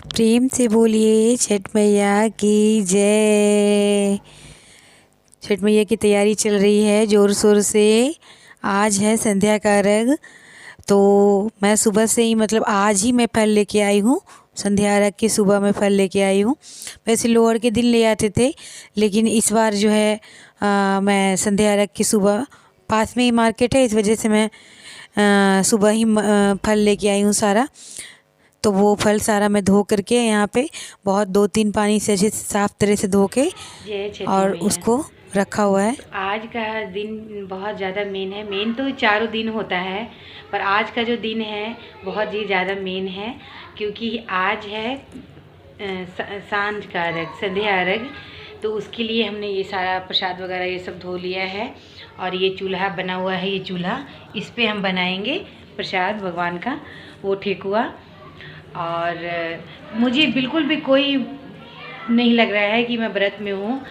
प्रेम से बोलिए छठ मैया की जय। छठ मैया की तैयारी चल रही है ज़ोर शोर से। आज है संध्या का अर्घ, तो मैं सुबह से ही आज ही मैं फल लेके आई हूँ। संध्या अर्घ की सुबह मैं फल लेके आई हूँ। वैसे लोअर के दिन ले आते थे, लेकिन इस बार जो है मैं संध्या अर्घ की सुबह, पास में ही मार्केट है, इस वजह से मैं सुबह ही फल लेके आई हूँ सारा। तो वो फल सारा मैं धो करके यहाँ पे बहुत 2-3 पानी से अच्छे से साफ तरह से धो के और उसको रखा हुआ है। तो आज का दिन बहुत ज़्यादा मेन है। मेन तो चारों दिन होता है, पर आज का जो दिन है बहुत ही ज़्यादा मेन है, क्योंकि आज है सांझ का अर्घ, संध्या अर्घ। तो उसके लिए हमने ये सारा प्रसाद वगैरह ये सब धो लिया है। और ये चूल्हा बना हुआ है, ये चूल्हा, इस पे हम बनाएंगे प्रसाद भगवान का, वो ठेकुआ। और मुझे बिल्कुल भी कोई नहीं लग रहा है कि मैं व्रत में हूँ।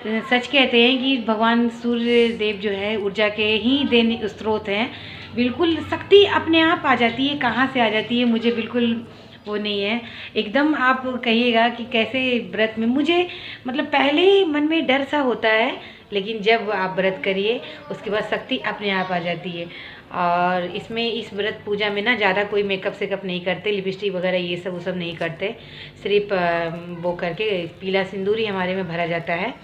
सच कहते हैं कि भगवान सूर्य देव जो है ऊर्जा के ही देन स्रोत हैं। बिल्कुल शक्ति अपने आप आ जाती है, कहाँ से आ जाती है मुझे बिल्कुल वो नहीं है। एकदम आप कहिएगा कि कैसे व्रत में, मुझे पहले ही मन में डर सा होता है, लेकिन जब आप व्रत करिए उसके बाद शक्ति अपने आप आ जाती है। और इसमें इस व्रत पूजा में ना ज़्यादा कोई मेकअप सेकअप नहीं करते, लिपस्टिक वगैरह ये सब वो सब नहीं करते। सिर्फ वो करके पीला सिंदूर ही हमारे में भरा जाता है।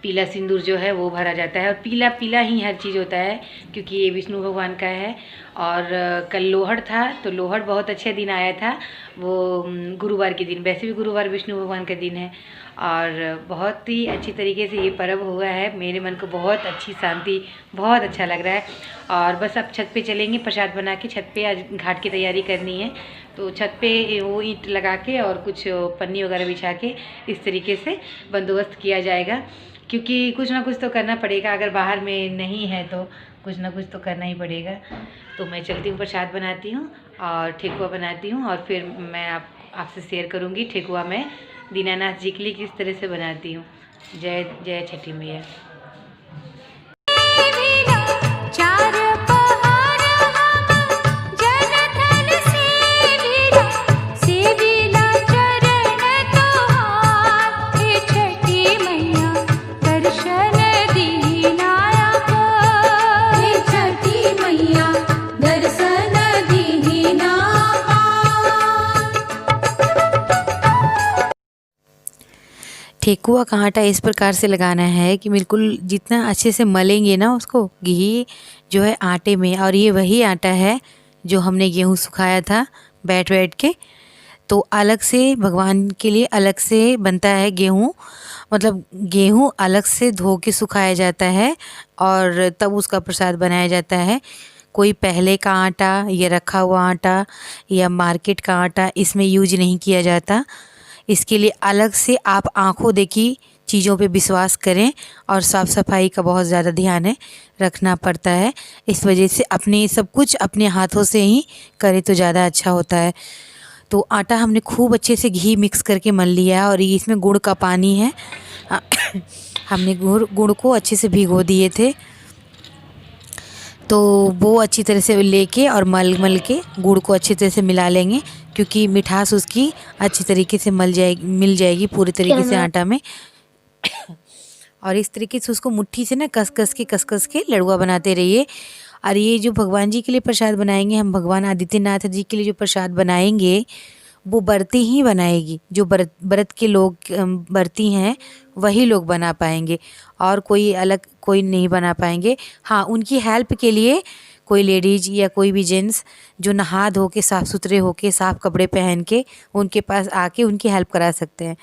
पीला सिंदूर जो है वो भरा जाता है, और पीला पीला ही हर चीज़ होता है, क्योंकि ये विष्णु भगवान का है। और कल लोहड़ था, तो लोहड़ बहुत अच्छा दिन आया था, वो गुरुवार के दिन। वैसे भी गुरुवार विष्णु भगवान का दिन है, और बहुत ही अच्छी तरीके से ये पर्व हुआ है। मेरे मन को बहुत अच्छी शांति, बहुत अच्छा लग रहा है। और बस अब छत पे चलेंगे प्रसाद बना के। छत पे आज घाट की तैयारी करनी है, तो छत पे वो ईंट लगा के और कुछ पन्नी वगैरह बिछा के इस तरीके से बंदोबस्त किया जाएगा, क्योंकि कुछ ना कुछ तो करना पड़ेगा। अगर बाहर में नहीं है तो कुछ ना कुछ तो करना ही पड़ेगा। तो मैं चलती हूँ, प्रसाद बनाती हूँ और ठेकुआ बनाती हूँ, और फिर मैं आपसे शेयर करूँगी ठेकुआ मैं दीनानाथ जी के लिए किस तरह से बनाती हूँ। जय जय छठी मैया। ठेकुआ का आटा इस प्रकार से लगाना है कि बिल्कुल जितना अच्छे से मलेंगे ना उसको, घी जो है आटे में, और ये वही आटा है जो हमने गेहूँ सुखाया था बैठ बैठ के। तो अलग से भगवान के लिए अलग से बनता है गेहूँ, गेहूँ अलग से धो के सुखाया जाता है और तब उसका प्रसाद बनाया जाता है। कोई पहले का आटा या रखा हुआ आटा या मार्केट का आटा इसमें यूज नहीं किया जाता। इसके लिए अलग से आप आँखों देखी चीज़ों पे विश्वास करें, और साफ़ सफाई का बहुत ज़्यादा ध्यान है रखना पड़ता है। इस वजह से अपने सब कुछ अपने हाथों से ही करें तो ज़्यादा अच्छा होता है। तो आटा हमने खूब अच्छे से घी मिक्स करके मल लिया है, और ये इसमें गुड़ का पानी है। हमने गुड़ को अच्छे से भिगो दिए थे, तो वो अच्छी तरह से लेके और मल के गुड़ को अच्छी तरह से मिला लेंगे, क्योंकि मिठास उसकी अच्छी तरीके से मिल जाएगी पूरी तरीके से आटा में। और इस तरीके से उसको मुट्ठी से ना कस कस के लड़ुआ बनाते रहिए। और ये जो भगवान जी के लिए प्रसाद बनाएंगे हम, भगवान आदित्यनाथ जी के लिए जो प्रसाद बनाएंगे वो बरती ही बनाएगी। जो व्रत के लोग बरती हैं वही लोग बना पाएंगे, और कोई अलग कोई नहीं बना पाएंगे। हाँ, उनकी हेल्प के लिए कोई लेडीज या कोई भी जेंट्स जो नहा धो के साफ़ सुथरे होके साफ़ कपड़े पहन के उनके पास आके उनकी हेल्प करा सकते हैं।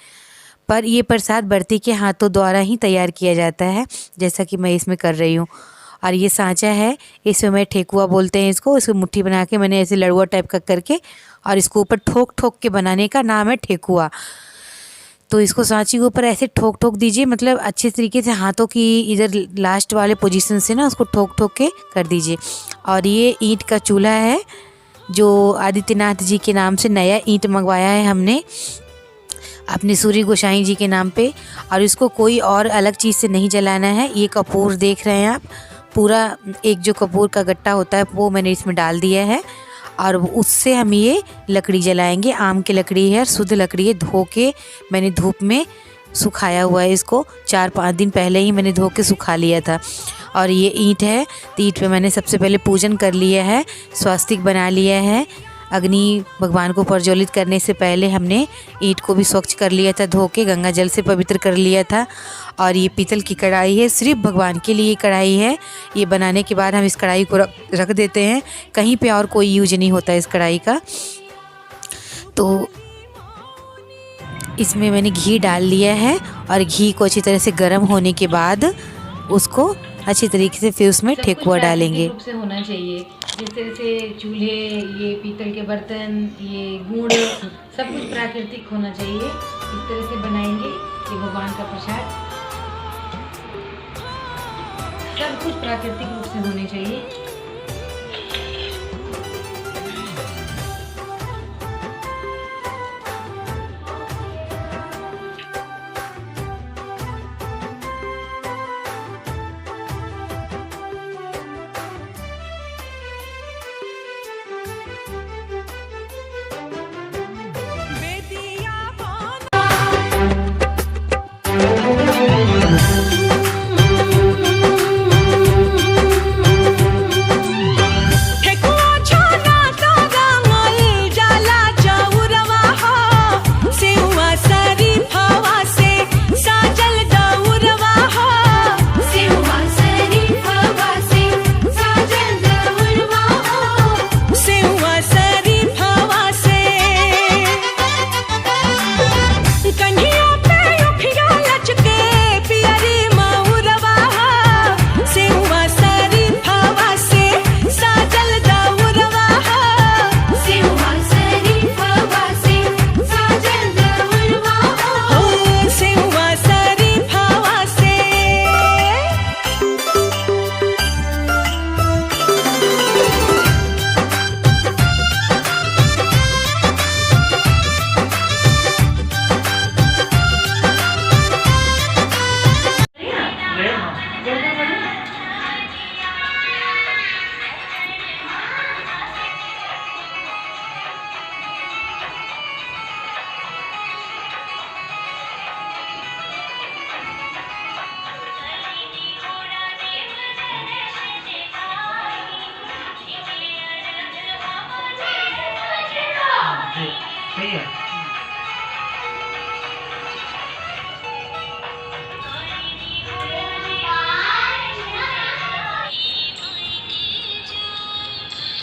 पर ये प्रसाद बरती के हाथों द्वारा ही तैयार किया जाता है, जैसा कि मैं इसमें कर रही हूँ। और ये सांचा है, इसमें मैं ठेकुआ बोलते हैं इसको मुट्ठी बना के मैंने ऐसे लड़ुआ टाइप का करके, और इसको ऊपर ठोक ठोक के बनाने का नाम है ठेकुआ। तो इसको सांची के ऊपर ऐसे ठोक ठोक दीजिए, अच्छे तरीके से हाथों की इधर लास्ट वाले पोजीशन से ना उसको ठोक ठोक के कर दीजिए। और ये ईंट का चूल्हा है जो आदित्यनाथ जी के नाम से नया ईंट मंगवाया है हमने अपने सूर्य गोसाई जी के नाम पे। और इसको कोई और अलग चीज़ से नहीं जलाना है। ये कपूर देख रहे हैं आप, पूरा एक जो कपूर का गट्टा होता है वो मैंने इसमें डाल दिया है। और उससे हम ये लकड़ी जलाएंगे। आम की लकड़ी है, शुद्ध लकड़ी है, धो के मैंने धूप में सुखाया हुआ है। इसको 4-5 दिन पहले ही मैंने धो के सुखा लिया था। और ये ईंट है, तो ईंट पे मैंने सबसे पहले पूजन कर लिया है, स्वास्तिक बना लिया है। अग्नि भगवान को प्रज्वलित करने से पहले हमने ईंट को भी स्वच्छ कर लिया था, धो के गंगा जल से पवित्र कर लिया था। और ये पीतल की कढ़ाई है, सिर्फ भगवान के लिए कढ़ाई है। ये बनाने के बाद हम इस कढ़ाई को रख देते हैं, कहीं पे और कोई यूज नहीं होता इस कढ़ाई का। तो इसमें मैंने घी डाल लिया है और घी को अच्छी तरह से गर्म होने के बाद उसको अच्छी तरीके से फिर उसमें ठेकुआ डालेंगे। रूप से होना चाहिए, जिस तरह से चूल्हे, ये पीतल के बर्तन, ये गुड़, सब कुछ प्राकृतिक होना चाहिए। इस तरह से बनाएंगे कि भगवान का प्रसाद सब कुछ प्राकृतिक रूप से होने चाहिए।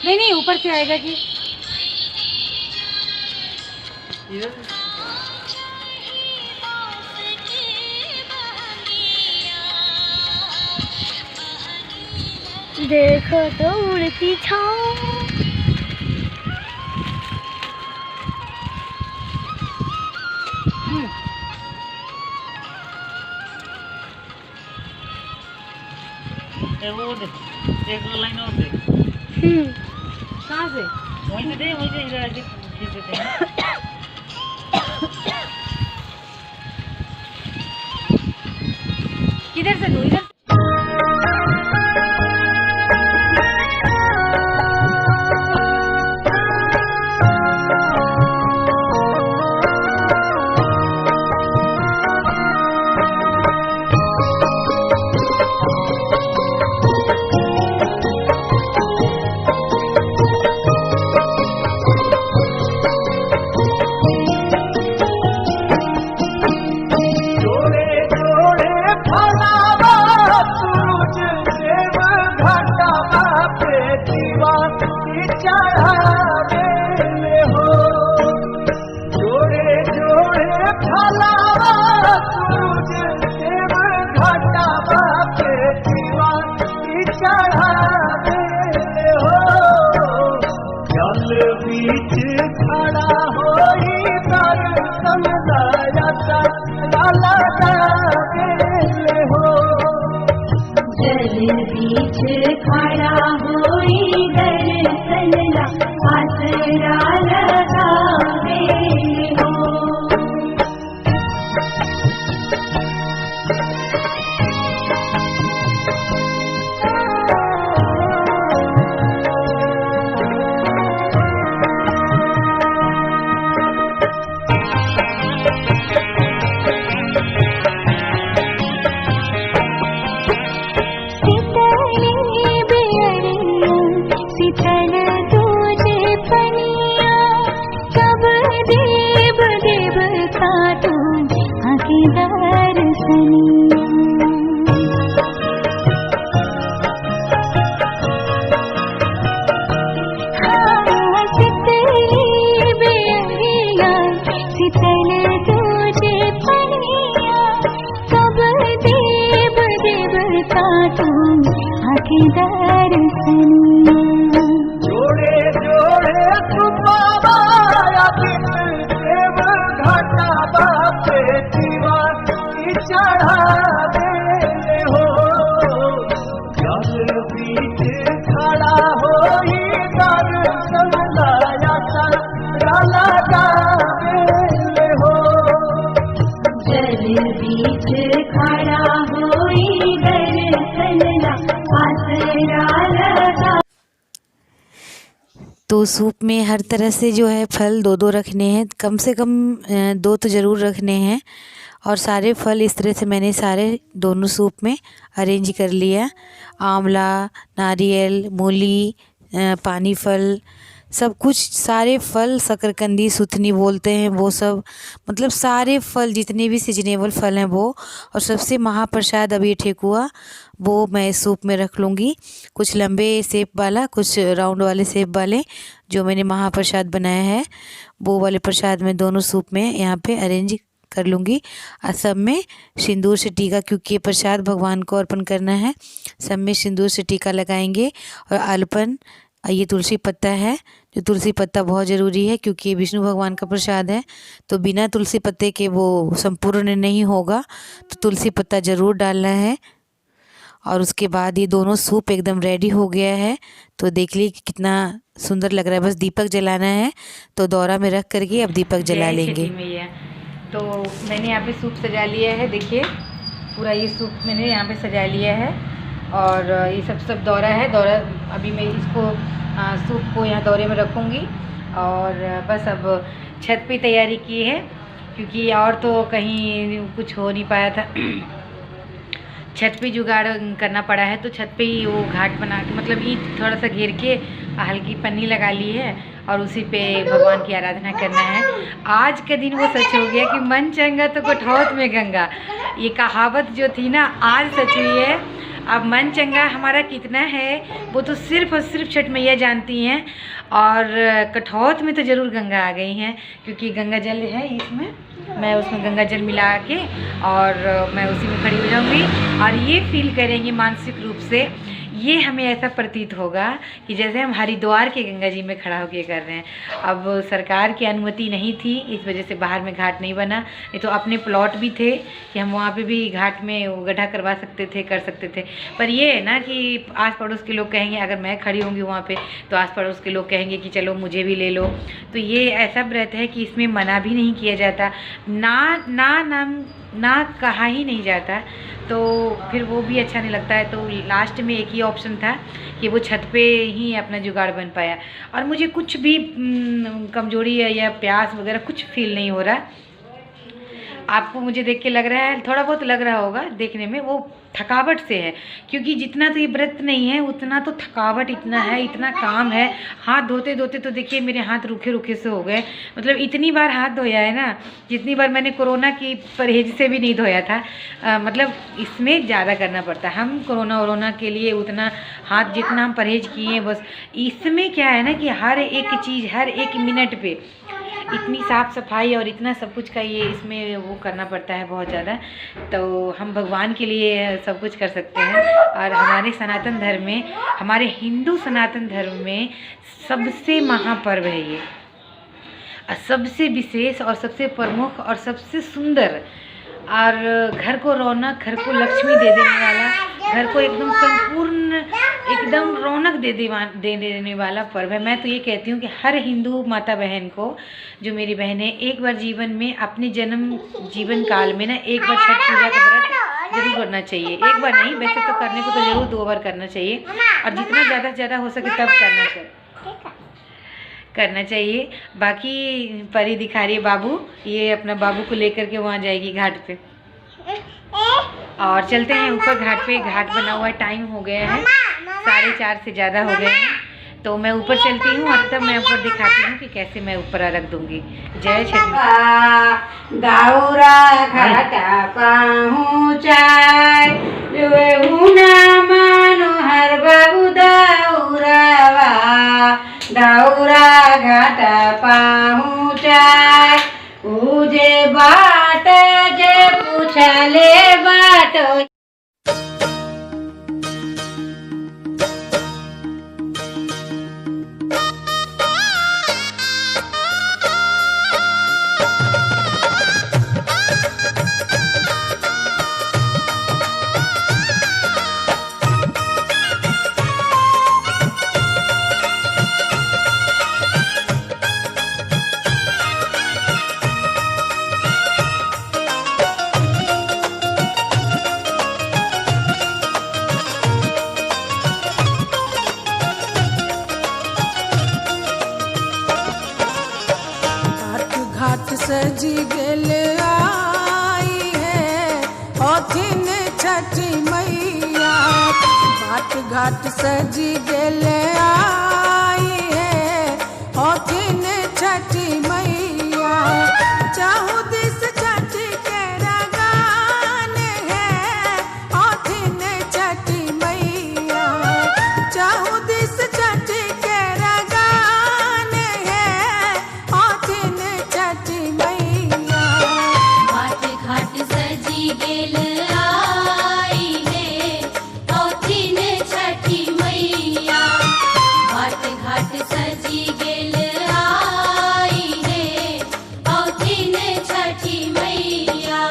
नहीं, ऊपर से आएगा कि देखो तो उड़ती छाँव। एक लाइन और दे। कहाँ से? वहीं से दे, वहीं से इधर आके खींच देते हैं। किधर से दूँ? इधर खड़ा होई दर्शन ला आसरा लगावे हो। लगावे हो। जल बीच खड़ा होई दर्शन ला आसरा लगा। तो सूप में हर तरह से जो है फल दो दो रखने हैं, कम से कम दो तो ज़रूर रखने हैं। और सारे फल इस तरह से मैंने सारे दोनों सूप में अरेंज कर लिया। आंवला, नारियल, मूली, पानी फल, सब कुछ, सारे फल, शकरकंदी, सुथनी बोलते हैं वो सब, मतलब सारे फल जितने भी सीजनेबल फल हैं वो। और सबसे महाप्रसाद अब ये ठेकुआ, वो मैं सूप में रख लूँगी। कुछ लंबे शेप वाला, कुछ राउंड वाले शेप वाले, जो मैंने महाप्रसाद बनाया है वो वाले प्रसाद मैं दोनों सूप में यहाँ पे अरेंज कर लूँगी। और सब में सिंदूर से टीका, क्योंकि ये प्रसाद भगवान को अर्पण करना है, सब में सिंदूर से टीका लगाएंगे। और अल्पन, ये तुलसी पत्ता है, जो तुलसी पत्ता बहुत ज़रूरी है क्योंकि ये विष्णु भगवान का प्रसाद है, तो बिना तुलसी पत्ते के वो संपूर्ण नहीं होगा, तो तुलसी पत्ता ज़रूर डालना है। और उसके बाद ये दोनों सूप एकदम रेडी हो गया है, तो देख लीजिए कि कितना सुंदर लग रहा है। बस दीपक जलाना है, तो दौरा में रख करके अब दीपक जला जय लेंगे। छठी मैया। तो मैंने यहाँ पे सूप सजा लिया है, देखिए पूरा ये सूप मैंने यहाँ पे सजा लिया है। और ये सब दौरा है, दौरा अभी मैं इसको सूप को यहाँ दौरे में रखूँगी। और बस अब छत पे तैयारी की है, क्योंकि और तो कहीं कुछ हो नहीं पाया था। छत पे जुगाड़ करना पड़ा है, तो छत पे ही वो घाट बना के, मतलब ईंट थोड़ा सा घेर के हल्की पन्नी लगा ली है और उसी पे भगवान की आराधना करना है। आज का दिन वो सच हो गया कि मन चंगा तो कठौत में गंगा, ये कहावत जो थी ना, आज सच हुई है। अब मन चंगा हमारा कितना है वो तो सिर्फ और सिर्फ छठ मैया जानती हैं। और कठौत में तो ज़रूर गंगा आ गई हैं, क्योंकि गंगा जल है इसमें, मैं उसमें गंगा जल मिला के और मैं उसी में खड़ी हो जाऊंगी। और ये फील करेंगे मानसिक रूप से, ये हमें ऐसा प्रतीत होगा कि जैसे हम हरिद्वार के गंगा जी में खड़ा होकर कर रहे हैं। अब सरकार की अनुमति नहीं थी, इस वजह से बाहर में घाट नहीं बना, नहीं तो अपने प्लॉट भी थे कि हम वहाँ पे भी घाट में वो गड्ढा करवा सकते थे, कर सकते थे। पर ये है ना कि आस पड़ोस के लोग कहेंगे, अगर मैं खड़ी होंगी वहाँ पे तो आस पड़ोस के लोग कहेंगे कि चलो मुझे भी ले लो। तो ये ऐसा व्रत है कि इसमें मना भी नहीं किया जाता, ना कहा ही नहीं जाता, तो फिर वो भी अच्छा नहीं लगता है। तो लास्ट में एक ही ऑप्शन था कि वो छत पे ही अपना जुगाड़ बन पाया। और मुझे कुछ भी कमजोरी या प्यास वगैरह कुछ फील नहीं हो रहा। आपको मुझे देख के लग रहा है, थोड़ा बहुत लग रहा होगा देखने में, वो थकावट से है, क्योंकि जितना तो ये व्रत नहीं है उतना तो थकावट इतना है, इतना काम है। हाथ धोते धोते तो देखिए मेरे हाथ रूखे रूखे से हो गए, मतलब इतनी बार हाथ धोया है ना, जितनी बार मैंने कोरोना की परहेज से भी नहीं धोया था। मतलब इसमें ज़्यादा करना पड़ता है। हम कोरोना के लिए उतना हाथ जितना हम परहेज किए, बस इसमें क्या है ना कि हर एक चीज़, हर एक मिनट पे इतनी साफ़ सफाई और इतना सब कुछ का ये इसमें वो करना पड़ता है बहुत ज़्यादा। तो हम भगवान के लिए सब कुछ कर सकते हैं। और हमारे सनातन धर्म में, हमारे हिंदू सनातन धर्म में सबसे महापर्व है ये, और सबसे विशेष और सबसे प्रमुख और सबसे सुंदर, और घर को रौनक, घर को लक्ष्मी दे देने वाला, घर को एकदम संपूर्ण, एकदम रौनक दे देने वाला पर्व है। मैं तो ये कहती हूँ कि हर हिंदू माता बहन को, जो मेरी बहन है, एक बार जीवन में, अपने जीवन काल में ना, एक बार छठ पूजा का व्रत जरूर करना चाहिए। एक बार नहीं, वैसे तो करने को तो जरूर 2 बार करना चाहिए, और जितना ज़्यादा से ज़्यादा हो सके तब करना चाहिए। बाकी परी दिखा रही है बाबू, ये अपना बाबू को लेकर के वहाँ जाएगी घाट पे। और चलते हैं ऊपर घाट पे, घाट बना हुआ है, टाइम हो गया है 4:30 से ज़्यादा हो गए हैं, तो मैं ऊपर चलती हूँ और तब मैं ऊपर दिखाती हूँ कि कैसे मैं ऊपर रख दूँगी। जय छठी। दाऊरा घाटा पहुँचाय मनोहर बाबू दाऊरावा, दाऊरा घाटा पहुँचाय पूजे बाट जे पूछले बाट। सजी गेल आई है ओथिन छठी मैया। बाट घाट सजी गेल आई है ओथिन छठी मैया। चाहू दिस छठी के रगान है ओथिन छठी मैया। चाहू दिस छठी के रगान है ओथिन छठी मैया। बाट घाट सजी गेल आई है ओथिन छठी मैया। बाट घाट सजी गेल आई है ओथिन छठी मैया।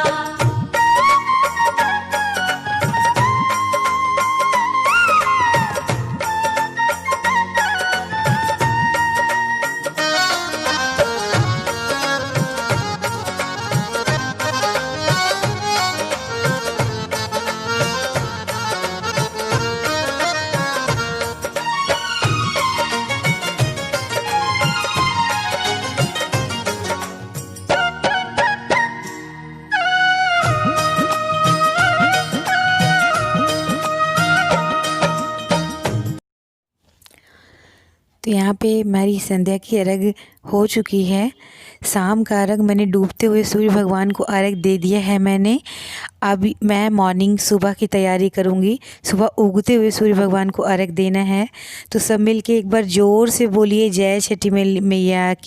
तो यहाँ पे हमारी संध्या की अर्घ हो चुकी है। शाम का अर्घ मैंने डूबते हुए सूर्य भगवान को अर्घ दे दिया है मैंने। अभी मैं मॉर्निंग सुबह की तैयारी करूँगी। सुबह उगते हुए सूर्य भगवान को अर्घ देना है। तो सब मिल के एक बार ज़ोर से बोलिए जय छठी मैया की।